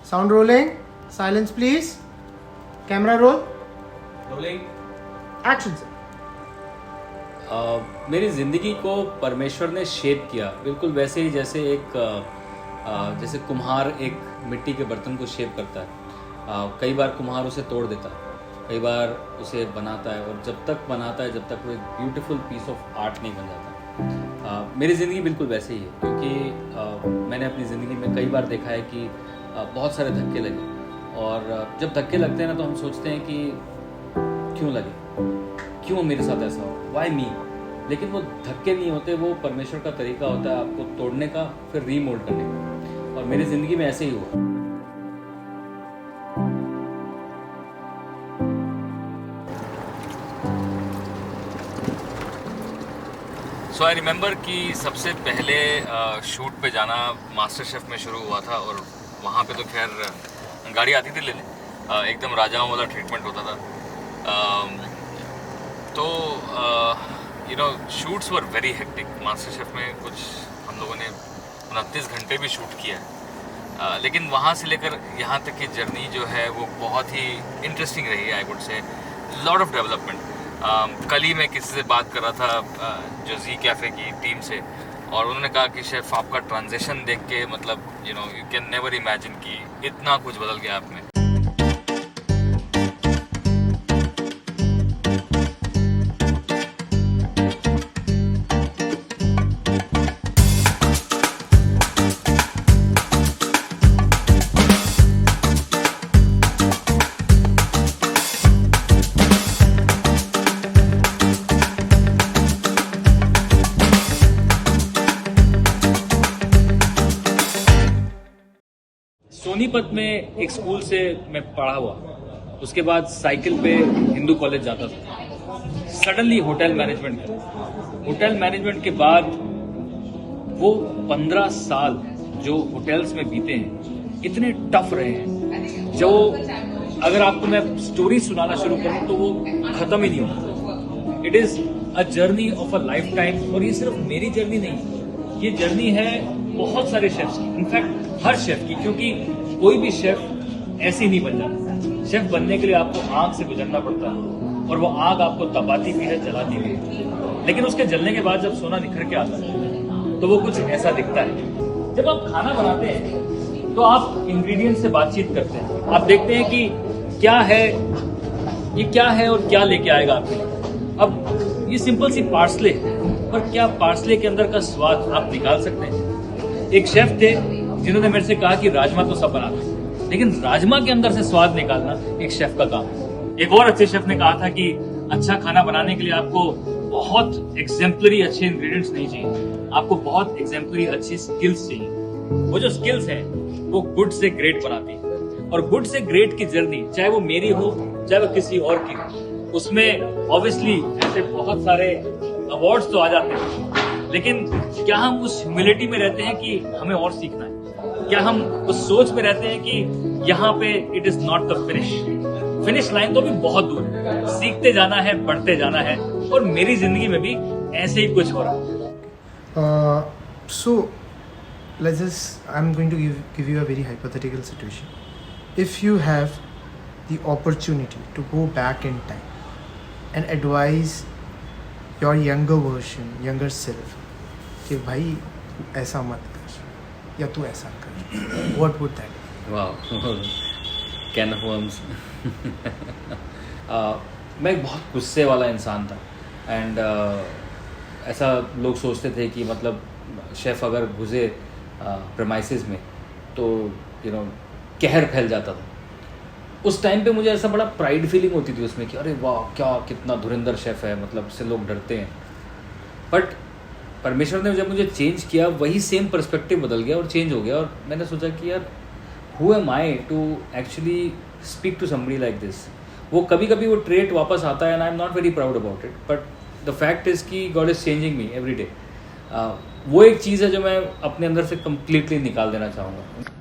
Sound rolling. Silence please. Camera roll. Rolling. Action sir. मेरी ज़िंदगी को परमेश्वर ने शेप किया बिल्कुल वैसे ही जैसे जैसे कुम्हार एक मिट्टी के बर्तन को शेप करता है। कई बार कुम्हार उसे तोड़ देता है, कई बार उसे बनाता है, और जब तक बनाता है जब तक वो एक ब्यूटीफुल पीस ऑफ आर्ट नहीं बन जाता। मेरी ज़िंदगी बिल्कुल वैसे ही है, क्योंकि मैंने अपनी ज़िंदगी में कई बार देखा है कि बहुत सारे धक्के लगे, और जब धक्के लगते हैं ना तो हम सोचते हैं कि क्यों लगे, क्यों मेरे साथ ऐसा हो, वाई मी। लेकिन वो धक्के नहीं होते, वो परमेश्वर का तरीका होता है आपको तोड़ने का, फिर रीमोल्ड करने का। और मेरी ज़िंदगी में ऐसे ही हुआ। सो आई रिमेंबर कि सबसे पहले शूट पे जाना मास्टर शेफ में शुरू हुआ था, और वहाँ पे तो खैर गाड़ी आती थी लेने, एकदम राजाओं वाला ट्रीटमेंट होता था। तो you know shoots were very hectic. Master chef में कुछ हम लोगों ने 29 घंटे भी शूट किया है, लेकिन वहाँ से लेकर यहाँ तक की जर्नी जो है वो बहुत ही इंटरेस्टिंग रही है। I would say lot of development. कल ही मैं किसी से बात कर रहा था जो जी कैफ़े की टीम से, और उन्होंने कहा कि शेफ आपका ट्रांजिशन देख के मतलब यू कैन नेवर इमेजिन कि इतना कुछ बदल गया आप में। सोनीपत में एक स्कूल से मैं पढ़ा हुआ, उसके बाद साइकिल पे हिंदू कॉलेज जाता था। सडनली होटल मैनेजमेंट किया। होटल मैनेजमेंट के बाद वो 15 साल जो होटल्स में बीते हैं इतने टफ रहे हैं, जो अगर आपको मैं स्टोरी सुनाना शुरू करूं तो वो खत्म ही नहीं होता। It is a journey of a life time. और ये सिर्फ मेरी जर्नी नहीं, ये जर्नी है बहुत सारे शेफ्स की, इनफैक्ट हर शेफ की, क्योंकि कोई भी शेफ ऐसे ही नहीं बन जाता। शेफ बनने के लिए आपको आग से गुजरना पड़ता है, और वो आग आपको तपाती भी है, जलाती भी है, लेकिन उसके जलने के बाद जब सोना निखर के आता है तो वो कुछ ऐसा दिखता है। जब आप खाना बनाते हैं तो आप इंग्रेडिएंट से बातचीत करते हैं, आप देखते हैं कि क्या है, ये क्या है और क्या लेके आएगा आपके लिए। अब ये सिंपल सी पार्सले, पर क्या पार्सले के अंदर का स्वाद आप निकाल सकते हैं? एक शेफ थे जिन्होंने मेरे से कहा कि राजमा तो सब बनाते हैं, लेकिन राजमा के अंदर से स्वाद निकालना एक शेफ का काम है। एक और अच्छे शेफ ने कहा था कि अच्छा खाना बनाने के लिए आपको बहुत एग्जेम्पलरी अच्छे इंग्रेडिएंट्स नहीं चाहिए, आपको बहुत एग्जेम्पलरी अच्छी स्किल्स चाहिए। वो जो स्किल्स हैं वो गुड से ग्रेट बनाती है, और गुड से ग्रेट की जर्नी चाहे वो मेरी हो चाहे वो किसी और की हो, उसमें ऑब्वियसली ऐसे बहुत सारे अवार्ड्स तो आ जाते हैं, लेकिन क्या हम उस ह्यूमिलिटी में रहते हैं कि हमें और सीखना है? क्या हम उस सोच में रहते हैं कि यहाँ पे it is not the finish line तो भी बहुत दूर है, सीखते जाना है, बढ़ते जाना है, और मेरी जिंदगी में भी ऐसे ही कुछ हो रहा है। So let's just, I'm going to give you a very hypothetical situation. If you have the opportunity to go back in time and advise your younger self कि भाई ऐसा मत कर या तू ऐसा कर, what would that be? वाह, कैन ऑफ वर्म्स। मैं एक बहुत गुस्से वाला इंसान था, एंड ऐसा लोग सोचते थे कि मतलब शेफ़ अगर घुसे प्रेमाइसिस में तो कहर फैल जाता था। उस टाइम पे मुझे ऐसा बड़ा प्राइड फीलिंग होती थी उसमें कि अरे वाह क्या कितना धुरंधर शेफ़ है, मतलब से लोग डरते हैं। बट परमेश्वर ने जब मुझे चेंज किया, वही सेम पर्सपेक्टिव बदल गया और चेंज हो गया, और मैंने सोचा कि यार who am I to actually speak to somebody like this. वो कभी कभी वो ट्रेट वापस आता है, and I am not very proud about it, but the fact is कि God is changing me every day. वो एक चीज़ है जो मैं अपने अंदर से कम्प्लीटली निकाल देना चाहूँगा।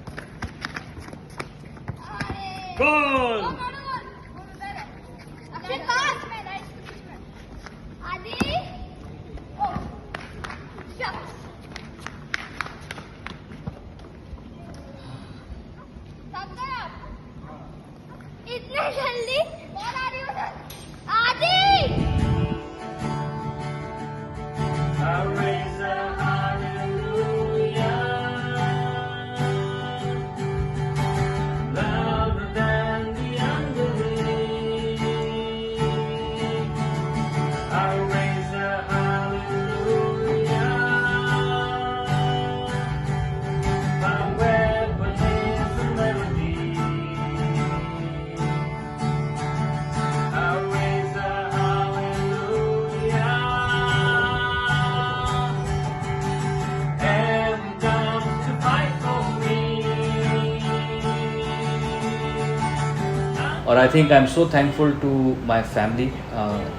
और I think I am so thankful to my family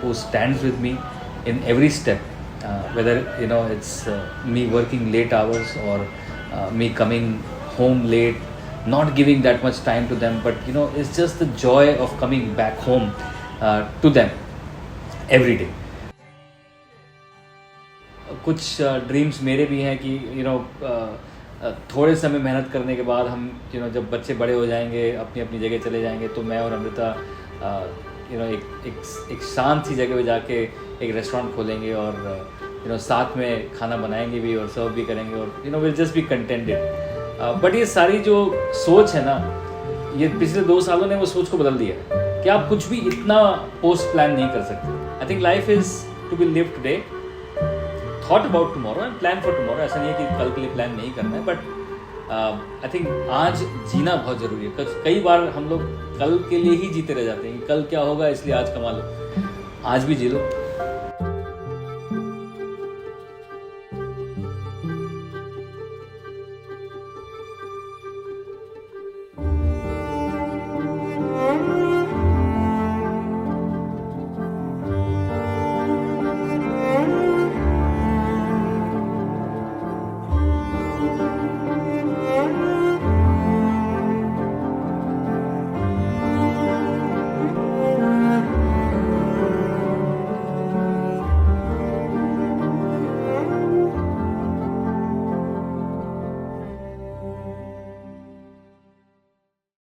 who stands with me in every step, whether it's me working late hours or me coming home late, not giving that much time to them, but it's just the joy of coming back home to them every day. कुछ dreams मेरे भी हैं कि थोड़े समय मेहनत करने के बाद हम जब बच्चे बड़े हो जाएंगे, अपनी अपनी जगह चले जाएंगे, तो मैं और अमृता एक शांत सी जगह पे जाके एक रेस्टोरेंट खोलेंगे और साथ में खाना बनाएंगे भी और सर्व भी करेंगे और will just be contented. But ये सारी जो सोच है ना, ये पिछले 2 सालों ने वो सोच को बदल दिया है कि आप कुछ भी इतना पोस्ट प्लान नहीं कर सकते. I think life is to be live today, thought about tomorrow and plan for tomorrow. ऐसा नहीं है कि कल के लिए प्लान नहीं करना है, बट आई थिंक आज जीना बहुत ज़रूरी है. कई बार हम लोग कल के लिए ही जीते रह जाते हैं कि कल क्या होगा, इसलिए आज कमा लो. आज भी जी लो.